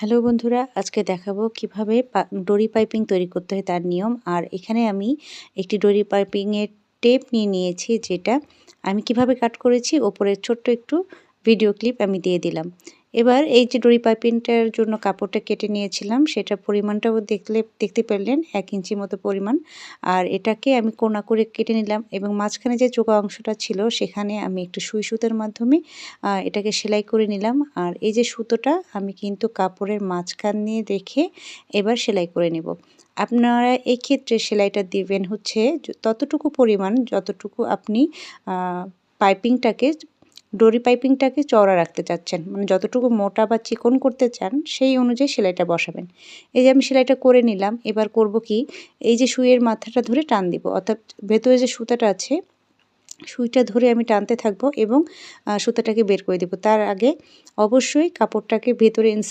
Hello বন্ধুরা, আজকে দেখাবো কিভাবে ডরি পাইপিং তৈরি করতে হয় তার নিয়ম। আর এখানে আমি একটি ডরি পাইপিংয়ের টেপ নিয়ে নিয়েছি, যেটা আমি কিভাবে কাট করেছি ওপরে ছোট্ট একটু ভিডিও ক্লিপ আমি দিয়ে দিলাম। এবার এই যে ডরি পাইপিংটার জন্য কাপড়টা কেটে নিয়েছিলাম, সেটার পরিমাণটাও দেখতে পেলেন 1 ইঞ্চি মতো পরিমাণ। আর এটাকে আমি কোনা করে কেটে নিলাম এবং মাঝখানে যে চোকা অংশটা ছিল সেখানে আমি একটু সুই সুতার মাধ্যমে এটাকে সেলাই করে নিলাম। আর এই যে সুতোটা আমি কিন্তু কাপড়ের মাঝখান দিয়ে রেখে এবার সেলাই করে নেব। আপনারা এই ক্ষেত্রে সেলাইটা দিবেন হচ্ছে ততটুকু পরিমাণ যতটুকু আপনি পাইপিংটাকে ডরি পাইপিংটাকে চওড়া রাখতে চাচ্ছেন, মানে যতটুকু মোটা বা চিকন করতে চান সেই অনুযায়ী সেলাইটা বসাবেন। এই যে আমি সেলাইটা করে নিলাম। এবার করব কি, এই যে সুইয়ের মাথাটা ধরে টান দিব, অর্থাৎ ভেতরে যে সুতাটা আছে সুইটা ধরে আমি টানতে থাকবো এবং সুতাটাকে বের করে দেব। তার আগে অবশ্যই কাপড়টাকে ভেতরে ইনসার্ট